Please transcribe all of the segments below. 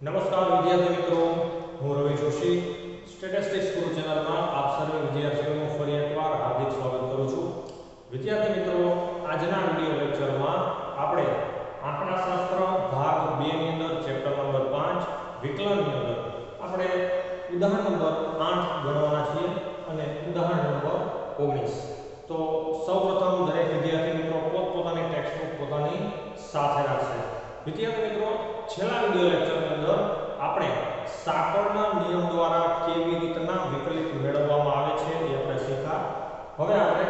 નમસ્કાર વિદ્યાર્થી મિત્રો, હું રવિ જોશી સ્ટેટિસ્ટિક્સ ગુરુ ચેનલમાં આપ સર્વે વિદ્યાર્થીઓનું ફરી એકવાર હાર્દિક સ્વાગત કરું છું. વિદ્યાર્થી મિત્રો, આજના વિડિયો લેક્ચરમાં આપણે આંકડાશાસ્ત્ર ભાગ 2 ની અંદર ચેપ્ટર નંબર 5 વિકલનની અંદર આપણે ઉદાહરણ નંબર 8 ગણવાના છીએ અને ઉદાહરણ નંબર 19. તો સૌપ્રથમ દરેક વિદ્યાર્થી મિત્રો પોતપોતાની ટેક્સ્ટબુક પોતાની સાથે રાખશે. વિદ્યાર્થી મિત્રો, છેલ્લા વિડિયો લેક્ચરની અંદર આપણે સાંકળના નિયમ દ્વારા કેવી રીતના વિકલિત મેળવવામાં આવે છે એ આપણે શીખ્યા. હવે આપણે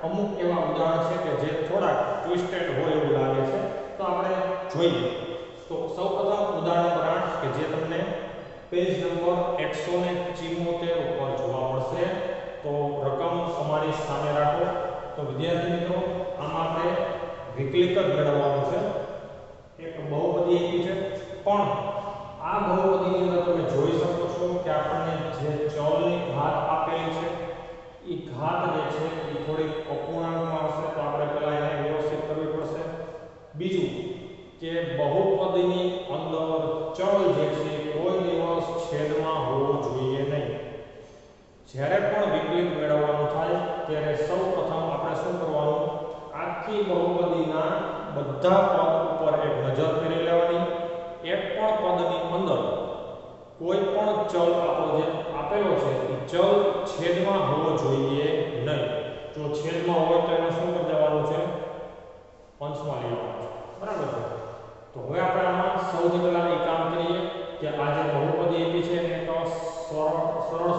અમુક એવા ઉદાહરણ છે કે જે થોડા ટ્વિસ્ટેડ હોય એવું લાગે છે, તો આપણે જોઈએ. તો સૌપ્રથમ ઉદાહરણ નંબર 8 કે જે તમને પેજ નંબર 174 ઉપર જોવા મળશે. તો રકમ તમારી સામે રાખો. તો વિદ્યાર્થી મિત્રો, આમાં આપણે વિકલિત જ મેળવવાનું છે. એક બહુપદી આપી છે, પણ આ બહુપદીની અંદર તમે જોઈ શકો છો કે આપણને જે ચલની ઘાત આપેલી છે એ ઘાત જે છે એ થોડી અપૂર્ણાંકમાં હશે, તો આપણે પહેલા એને વ્યવસ્થિત કરવી પડશે. બીજું કે બહુપદીની અંદર ચલ જે છે કોઈ દિવસ છેદમાં હોવો જોઈએ નહીં. જ્યારે પણ વિકલિત મેળવવાનું થાય ત્યારે સૌપ્રથમ આપણે શું કરવાનું, આખી બહુપદીના બધા પદ ઉપર એક નજર ફેરવી લેવાની. એક પણ પદની અંદર કોઈ પણ ચલ આપણો જે આપેલો છે એ ચલ છેદમાં હોવો જોઈએ નહીં. જો છેદમાં હોય તો એને શું કરી દેવાનું છે, અંશમાં લેવાનું છે. બરાબર છે. તો હવે આપણે આમાં સૌથી પહેલા એ કામ કરીએ કે આ જે બહુપદી આપી છે એને તો સરળ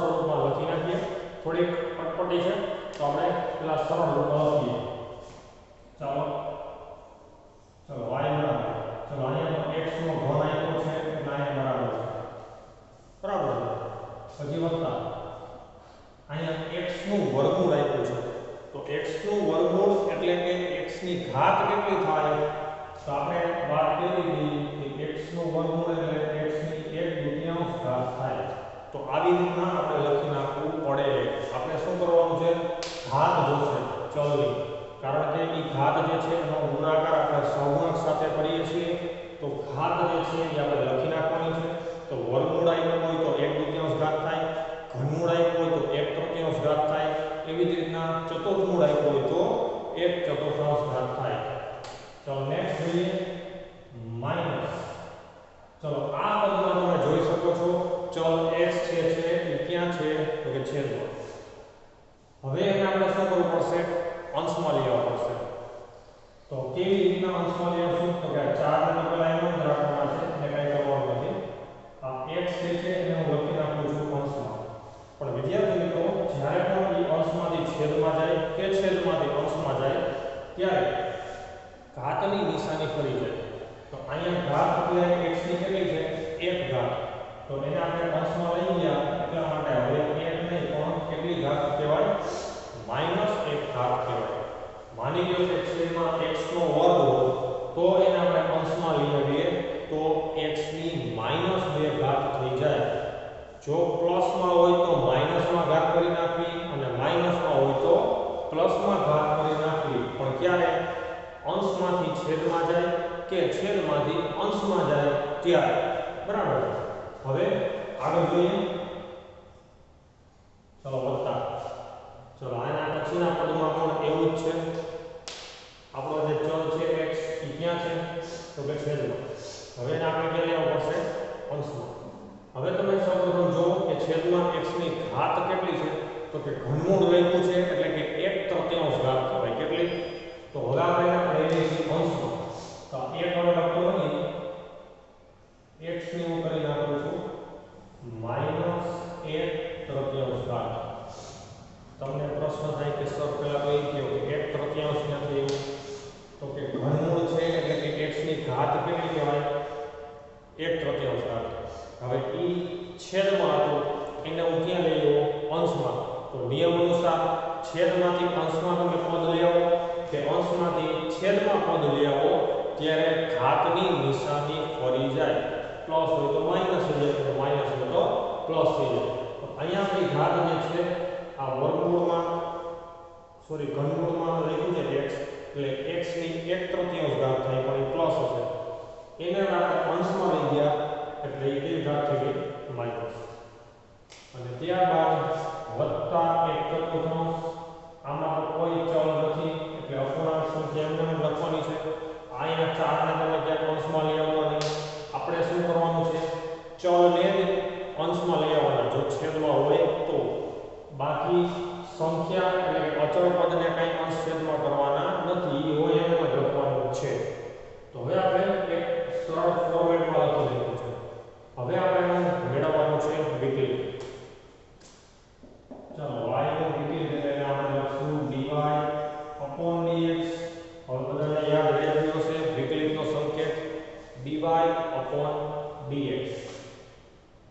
સ્વરૂપમાં લખી નાખીએ. થોડીક અટપટી છે તો આપણે પેલા સરળ રૂપમાં લખીએ. ચાલો y બરાબર, ચલો અહીંયા તો x નો ઘન આપ્યો છે એટલે અહીંયા બરાબર છે. પછી વત્તા અહીંયા x નું વર્ગમૂળ આપ્યું છે, તો x નું વર્ગમૂળ એટલે કે x ની ઘાત કેટલી થાય, તો આપણે વાત કરી હતી કે x નું વર્ગમૂળ એટલે x ની 1/2 ઘાત થાય. તો આવી રીતના આપણે લખી નાખવું પડે. આપણે શું કરવાનું છે, ઘાત જોશે ચલની, કારણ કે એ ઘાત જે છે એનો ગુણાકાર આપણે સહગુણક સાથે કરીએ છીએ. તો ઘાત જે છે એ આપણે લખી નાખવાની છે. તો વર્ગમૂળ આપ્યો હોય તો 1/2 ઘાત થાય, ઘનમૂળ આપ્યો હોય તો 1/3 ઘાત થાય, એવી જ રીતના ચતુર્થમૂળ આપ્યો હોય તો 1/4 ઘાત થાય. ચલો નેક્સ્ટ જોઈએ માઈનસ. ચલો આ પદમાં તમે જોઈ શકો છો ચલ x છે એ ક્યાં છે, તો કે છેદમાં. હવે એને આપણે શું કરવું પડશે, અંશમાં લેવા પડશે. તો કેવી રીતના અંશમાં લેશું, તો કે 4 ને પહેલા એનો જ રાખવાના છે એટલે કંઈ કરવાનું નથી. આ x છે એને હું લખી નાખું છું અંશમાં. પણ વિદ્યાર્થી મિત્રો, જ્યારે પણ એ અંશમાંથી છેદમાં જાય કે છેદમાંથી અંશમાં જાય ત્યારે ઘાતની નિશાની ફરી જાય. તો અહીંયા ઘાત એટલે x ની કેટલી છે, 1 ઘાત. તો એને આપણે અંશમાં લઈ ગયા એટલા માટે હવે 1 નહીં પણ કેટલી ઘાત કહેવાય, -1 ઘાત કહેવાય. માની લો કે છેદમાં x નો વર્ગ હોય તો એને આપણે અંશમાં લઈ આવીએ તો x ની -2 ઘાત થઈ જાય. જો પ્લસમાં હોય તો માઈનસમાં ઘાત કરી નાખવી અને માઈનસમાં હોય તો પ્લસમાં ઘાત કરી નાખવી. પણ ક્યારે, અંશમાંથી છેદમાં જાય કે છેદમાંથી અંશમાં જાય ત્યારે. બરાબર. હવે આગળ જોઈએ. ચલો વત્તા. ચલો આના પછીના પદમાં પણ એવું જ છે. આપણો જે ચલ છે x એ ક્યાં છે, તો કે છેદમાં. હવે એને આપણે ક્યાં લેવું પડશે, અંશમાં. હવે તમે સૌપ્રથમ જુઓ કે છેદમાં x ની ઘાત કેટલી છે, તો કે ઘનમૂળ લખ્યું છે એટલે કે 1/3 ઘાત કહેવાય. કેટલી, તો હવે આપણે લઈ લઈશું અંશમાં. તો 1 હવે લખતો નથી, x ની હું કરી નાખું છું -1/3 ઘાત. તમને પ્રશ્ન થાય કે સર પહેલા તો એ કહ્યું કે 1/3 ક્યાંથી આવ્યું, તો કે ઘનમૂળ છે એટલે કે x ની ઘાત કેટલી કહેવાય, 1/3 ઘાત. હવે ઈ છેદમાં હતું એને હું ક્યાં લઈ આવ્યો, અંશમાં. તો નિયમ અનુસાર છેદમાંથી અંશમાં તમે પદ લઈ આવો કે અંશમાંથી છેદમાં પદ લઈ આવો ત્યારે ઘાતની નિશાની ફરી જાય. પ્લસ હોય તો માઈનસ થઈ જાય, તો માઈનસ હોય તો પ્લસ થઈ જાય. તો અહીંયા આપણી ઘાત જે છે આ વર્ગમૂળમાં ઘનમૂળમાં લખ્યું છે x એટલે x ની 1/3 ઘાત થાય પણ એ પ્લસ હશે. એને આપણે અંશમાં લઈ ગયા એટલે એ કઈ ઘાત થઈ ગઈ માઈનસ, અને ત્યારબાદ વત્તા 1/4, આમાં તો કોઈ ચલ નથી એટલે અપૂર્ણાંક સંખ્યા એમને એમ લખવાની છે. અહીંયા 4 ને તમે ક્યાંક અંશમાં લઈ આવવાના નહીં, આપણે શું કરવાનું છે, ચલને જ અંશમાં લઈ આવવાના જો છેદમાં હોય તો, બાકી સંખ્યા એટલે કે અચળ પદને કઈ અંશ છેદમાં કરવાના નથી, એ હોય એમ જ લખવાનું છે. તો હવે આપણે એક સરળ ફોર્મેટમાં લખી દઈશું છે. હવે આપણે મેળવવાનું છે વિકલિત. ચાલો y નું વિકલિત એટલે આપણે લખશું dy upon dx. હવે બધાને યાદ રહી ગયો છે વિકલિતનો સંકેત dy upon dx.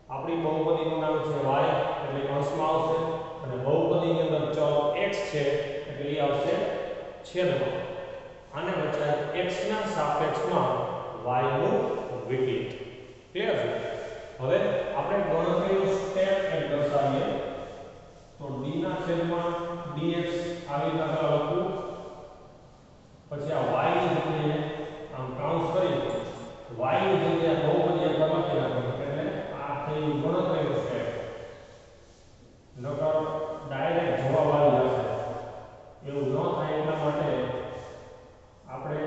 આપણી બહુપદીનું નામ છે y એટલે અંશમાં આવશે, અને બહુપદીની અંદર ચલ x છે એટલે એ આવશે છેદમાં. આને બચાય x ના સાપેક્ષમાં y નું વિકલિત. ક્લિયર છે? હવે આપણે ગણતરીનું સ્ટેપ એક દર્શાવીએ તો d ના છેદમાં dx આવી રીતે લખવું, પછી આ y ની જગ્યાએ આમ કાઉન્સ કરી y ની જગ્યાએ બહુપદી એક લખી નાખવાનું, એટલે આ થઈ ગણતરીનું સ્ટેપ. નકર ડાયરેક્ટ જવાબ આવી જશે, એવું ન થાય એટલા માટે આપણે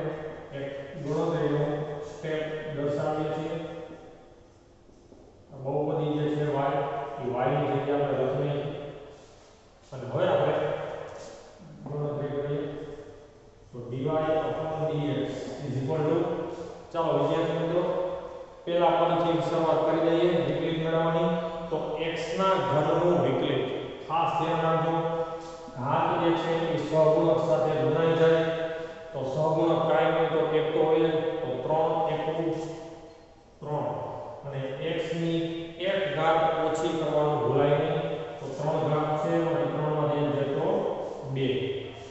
એક ગણતરીનું સ્ટેપ દર્શાવીએ છીએ. બહુપદી જે છે y, એ y ની જગ્યાએ આપણે લખીએ, અને હવે આપણે ગણતરી કરીએ તો dy upon dx is equal to, ચાલો વિદ્યાર્થી મિત્રો પહેલા પદથી શરૂઆત કરી દઈએ વિકલિત મેળવવાની. તો x ના ઘનનું વિકલિત, ખાસ ધ્યાન રાખજો ઘાત જે છે એ સહગુણક સાથે ગુણાઈ જાય, તો સહગુણક કાંઈ હોય તો એક તો હોય, તો 3 એકુ 3, અને x ની એક ઘાત ઓછી કરવાનું ભૂલાય નહીં, તો 3 ઘાત છે અને 3 માંથી 1 જાય તો 2,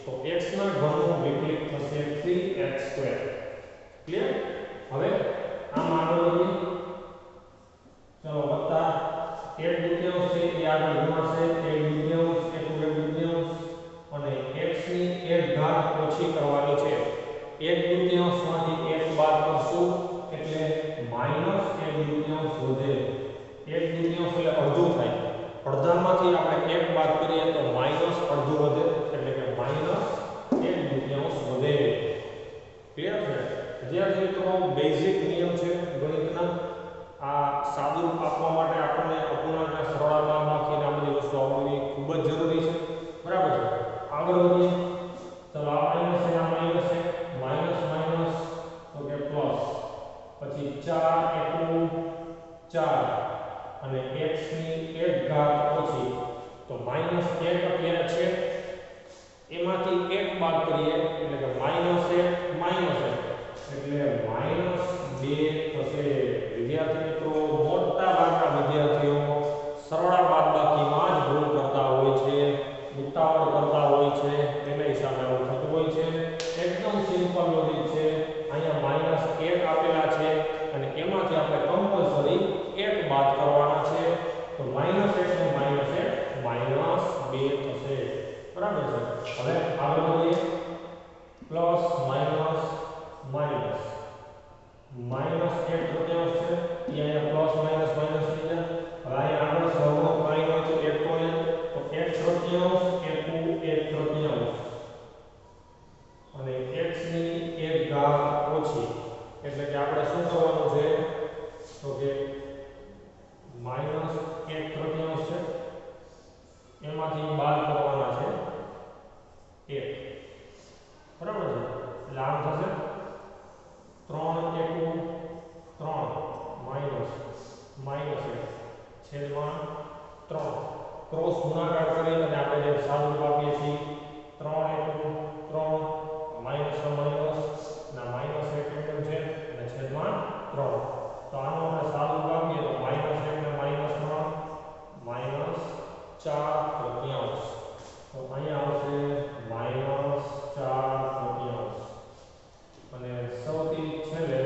તો x ના ઘનનું વિકલિત થશે 3x². ક્લિયર? હવે આમ આગળ વધીએ. ચલો વત્તા 1/2 છે એ આગળ ગુણાશે 1/2 એકુ 1/2, અને x ની એક ઘાત ઓછી કરવાની છે. 1/2 માંથી 1 બાદ કરશું એટલે -1/2 વધે. 1/2 એટલે અડધું થાય, અડધામાંથી આપણે 1 બાદ કરીએ તો -અડધું વધે, એટલે કે -1/2 વધે. ક્લિયર છે? વિદ્યાર્થી મિત્રો બેઝિક નિયમ છે ગણિતના. આ સાદુરૂપ આપવા માટે આપણને અપૂર્ણાંકના સરવાળા બાકીને આ બધી વસ્તુ આવડવી ખૂબ જ જરૂરી છે. બરાબર છે? આગળ વધીએ. ચલો આ માઈનસ છે, આ માઈનસ છે, માઈનસ માઈનસ તો કે પ્લસ, પછી 4 એકુ 4, અને x ની એક ઘાત ઓછી, તો -1 અત્યારે છે, એમાંથી 1 બાદ કરીએ એટલે કે -1 એટલે -2 થશે. વિદ્યાર્થી મિત્રો મોટા ભાગના વિદ્યાર્થીઓ સરવાળા બાદબાકીમાં જ ભૂલ કરતા હોય છે, ઉતાવળ કરતા હોય છે, તેના હિસાબે આવું થતું હોય છે. એકદમ સિમ્પલ લોજિક છે. અહીંયા -1 આપેલા છે અને એમાંથી આપણે કમ્પલસરી 1 બાદ કરવાના છે, તો -1 નું -2 થશે. બરાબર છે? હવે આગળ વધીએ. પ્લસ માઈનસ માઈનસ, -1/3 છે, એ અહીંયા પ્લસ માઈનસ માઈનસ થઈ જાય. હવે અહીંયા આગળ સહગુણક કાંઈ હોય તો 1 તો હોય, તો 1/3 એકુ 1/3, અને x ની એક ઘાત ઓછી, એટલે કે આપણે શું કરવાનું છે તો કે -1/3 છે, એમાંથી બાદ કરવાના છે 1. બરાબર છે? એટલે આમ થશે 3 એકુ 3 માઈનસ -1 છેદમાં 3. ક્રોસ ગુણાકાર કરી અને આપણે જે સાદુરૂપ આપીએ છીએ 3 એકુ 3 માઈનસ માઈનસ ના -1 એકમ છે અને છેદમાં 3. તો આનો આપણે સાદુરૂપ આપીએ તો -1 ને -3 -4/3. તો અહીંયા આવશે -4/3, અને સૌથી છેલ્લે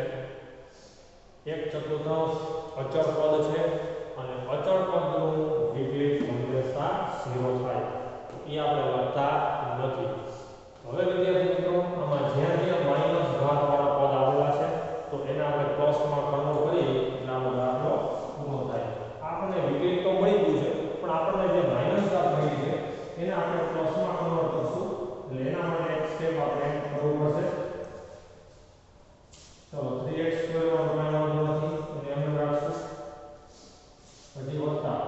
1/4 અચળ પદ છે, અને અચળ પદનું વિકલિત હંમેશા 0 થાય, એ આપણે લખતા નથી. હવે વિદ્યાર્થી મિત્રો આમાં જ્યાં જ્યાં માઈનસ ઘાત વાળા પદ આવેલા છે તો એને આપણે પ્લસમાં કન્વર્ટ કરી એટલે આનો દાખલો સ્ટેપ આપણે કરવું પડશે. ચલો 3x² માં કોઈ વાંધો નથી એને એમ રાખશું. પછી વત્તા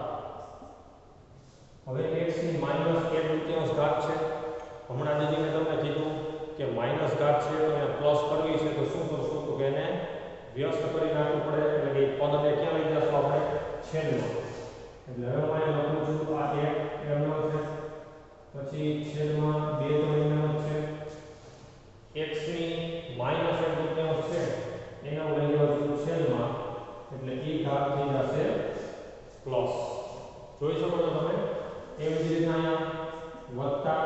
હવે x ની -1/2 ઘાત છે. હમણાં જ મેં તમને કીધું કે માઈનસ ઘાત છે તો એને પ્લસ કરવી છે તો શું કરશું તો કે એને વ્યસ્ત કરી નાખવું પડે એટલે કે પદને ક્યાં લઈ જશું આપણે છેદમાં. એટલે હવે હું અહીંયા લખું છું આ 1 એમનો છે પછી છેદમાં 2 તો એમનો છે. x ની -1/2 છે એને હું લઈ જાઉં છું છેદમાં એટલે e ઘાત થઈ જશે પ્લસ. જોઈ શકો છો તમે. એવી જ રીતના અહીંયા વત્તા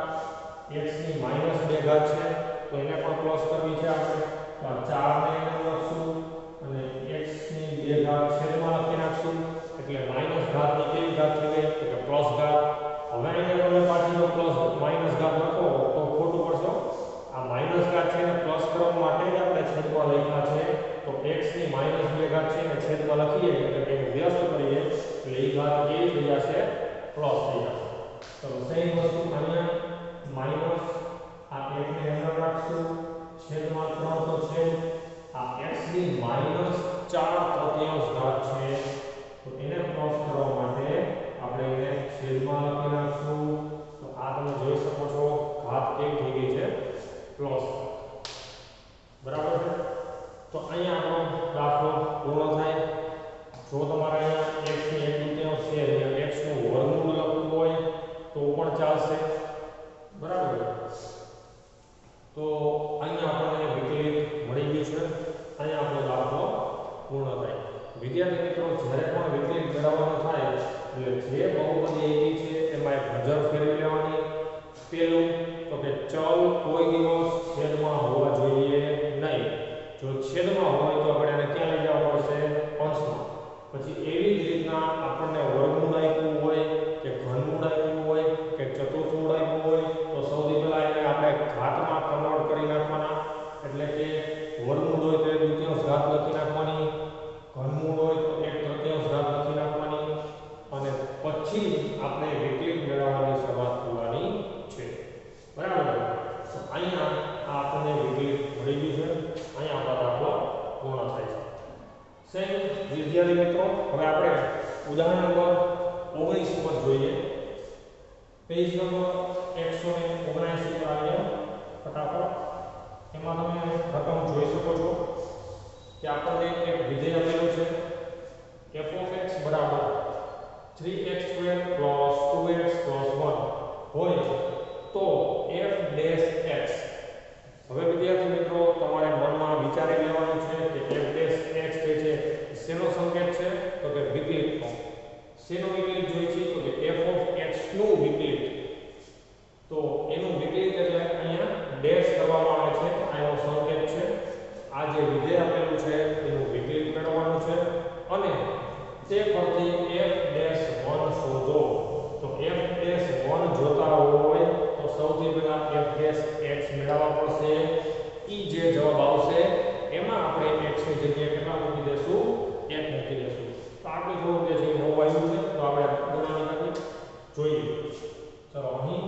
x ની -2 ઘાત છે તો એને પણ પ્લસ કરવી છે આપણે તો આ 4 ને એને લખશું અને x ની 2 ઘાત છેદમાં લખી નાખશું એટલે માઈનસ ઘાત ની કેવી ઘાત થઈ ગઈ તો કે પ્લસ ઘાત. હવે અહીંયા તમે પાછી જો પ્લસ માઈનસ ઘાત લખો તો ખોટું પડશે. આ માઈનસ ઘાત છે ને પ્લસ કરવા માટે જ આપણે છેદમાં લખ્યા છે તો x ની -2 ઘાત છે ને છેદમાં લખીએ એટલે કે વ્યસ્ત કરીએ એટલે એ ઘાત કેવી થઈ જશે પ્લસ થઈ જશે. તો સેમ વસ્તુ અહીંયા માઈનસ આ 1 ને અંદર રાખશું છેદમાં 3 તો છે આ x ની -4/3 ઘાત છે તો એને પ્લસ કરવા માટે આપણે એને છેદમાં લખી નાખશું. તો આ તમે જોઈ શકો છો ઘાત કેવી થઈ ગઈ છે પ્લસ. બરાબર છે. તો અહીંયા આપણો દાખલો પૂર્ણ થાય. જો તમારે અહીંયા x ની 1/2 છે અને x નું વર્ગમૂળ લખવું હોય તો પણ ચાલશે. બરાબર. તો અહીંયા આપણને વિકલિત મળી ગયું છે. અહીંયા આપણો દાખલો પૂર્ણ થાય. વિદ્યાર્થી મિત્રો જ્યારે પણ વિકલિત મેળવવાનો થાય એટલે જે બહુપદી એકી છે એમાં એક નજર ફેરવી લેવાની. પહેલું તો કે ચલ કોઈ દિવસ છેદમાં હોવા જોઈએ નહીં. જો છેદમાં હોય તો આપણે એને ક્યાં લઈ જવા પડશે અંશમાં. પછી એવી જ રીતના આપણને વર્ગમૂળ આપ્યું હોય કે ઘનમૂળ આપ્યું હોય કે ચતુર્થમૂળ આપ્યું હોય તો સૌથી પહેલા એને આપણે ઘાતમાં કન્વર્ટ કરી નાખવાના. એટલે કે વર્ગમૂળ હોય તો 1/2 ઘાત લખી નાખવાની, ઘનમૂળ હોય તો 1/3 ઘાત લખી નાખવાની અને પછી આપણે વિકલિત મેળવવાની શરૂઆત કરવાની છે. બરાબર. તો અહીંયા આ આપણને વિકલિત મળી ગયું છે. અહીંયા આપણો દાખલો પૂર્ણ થાય છે. સેમ વિદ્યાર્થી મિત્રો હવે આપણે ઉદાહરણ નંબર 19 પર જોઈએ. પેજ નંબર 179 પર આવીએ ફટાફટ. એમાં તમે રકમ જોઈ શકો છો કે આપણને એક વિધેય આપેલું છે f(x) બરાબર 3x² + 2x + 1 હોય તો f'(x). હવે વિદ્યાર્થી મિત્રો તમારે મનમાં વિચારી લેવાનું છે કે f'(x) જે છે શેનો સંકેત છે તો કે વિકલિતનો. શેનો વિકલિત જોઈએ છે તો કે f(x) નું વિકલિત. તો એનું વિકલિત એટલે અહીંયા ડેશ કરવામાં આવે છે. આ એનો સંકેત છે. આ જે વિધેય આપેલું છે એનું વિકલિત મેળવવાનું છે અને તે પરથી f'(1) શોધો. તો f'(1) જોતા હોય તો સૌથી પહેલા f'(x) મેળવવા પડશે. ઈ જે જવાબ આવશે એમાં આપણે x ની જગ્યાએ કેટલા મૂકી દેશું 1 મૂકી દેશું. તો આપણે જોવું કે છે નવું આવ્યું છે તો આપણે બનાવી નાખીએ જોઈએ. ચલો અહીં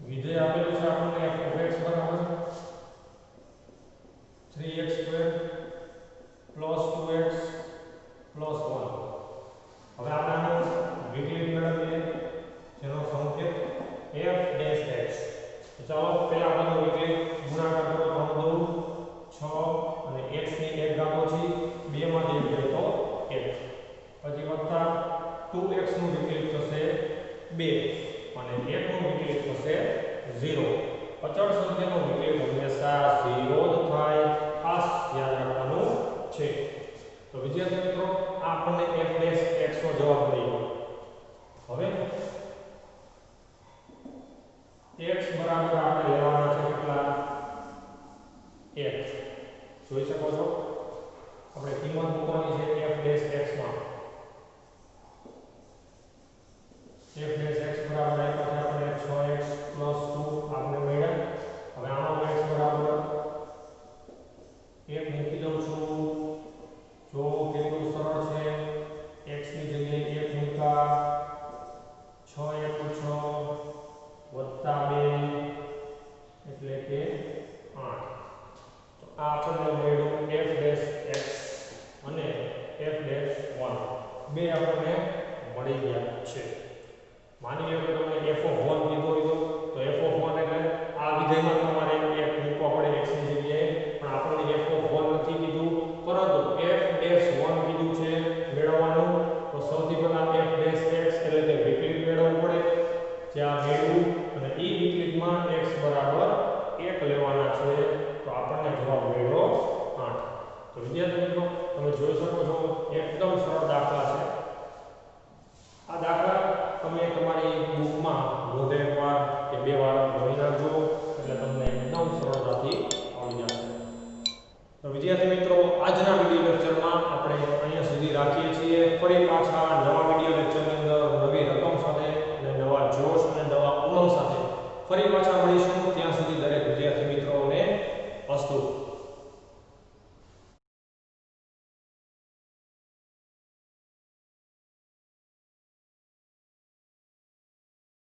વિધેય આપેલું છે આપણને f(x) બરાબર 3x² + 2x + 1. હવે આપણે આનું વિકલિત મેળવીએ જેનો સંકેત f'(x). તો ચાલો પહેલા આપણે વિકલિત ગુણાકાર કરો તો આનું 6 અને x ની 1 ઘાત ઓછી 2 માંથી 1 જાય તો 1 પછી વત્તા 2x નું વિકલિત થશે 2 અને 1 નું વિકલિત થશે 0. અચળ સંખ્યાનો વિકલિત હંમેશા 0 જ થાય. ખાસ યાદ રાખવાનું છે. તો વિદ્યાર્થી મિત્રો આ આપણને f'(x) નો જવાબ મળી ગયો. હવે x બરાબર આપણે લેવાના છે કેટલા 1. જોઈ શકો છો આપણે કિંમત મૂકવાની છે f'(x) માં. f'(x) બરાબર આપણે 6x + 2 આપણે મળ્યા. હવે આનો x બરાબર 1 મૂકી દઉં છું. જો કેટલું સરળ છે. x ની જગ્યાએ 1 મૂકા 6 * 1 = 6 એટલે કે 8. તો આ આપણને મળ્યું f' x અને f'1 બે આપણને મળી ગયા છે. માની લો કે તમને f(1) કીધો હોય તો f(1) એટલે આ વિધેયમાં તમારે એક મૂકવા પડે x ની જગ્યાએ, પણ આપણને f(1) નથી કીધું પરંતુ f'1 કીધું છે મેળવવાનું. તો સૌથી પહેલા f'(x) એટલે કે વિકલિત મેળવવું પડે. જ્યાં મેળવું અને ઈ વિકલિતમાં x બરાબર 1 લેવાના છે. તો આપણને જવાબ મળ્યો 8. તો વિદ્યાર્થી મિત્રો તમે જોઈ શકો છો એકદમ સરળ દાખલા છે. આ દાખલા તમે તમારી બુકમાં રોજે એકવાર કે બે વાર ગણી નાખજો એટલે તમને એકદમ સરળતાથી આવડી જશે. તો વિદ્યાર્થી મિત્રો આજના વિડિયો લેક્ચરમાં આપણે અહીંયા સુધી રાખીએ છીએ. ફરી પાછા નવા વિડિયો લેક્ચરની અંદર નવી રકમ સાથે અને નવા જોશ અને નવા ઉમંગ સાથે ફરી પાછા મળીશું. ત્યાં સુધી દરેક વિદ્યાર્થી મિત્રોને અસ્તુ.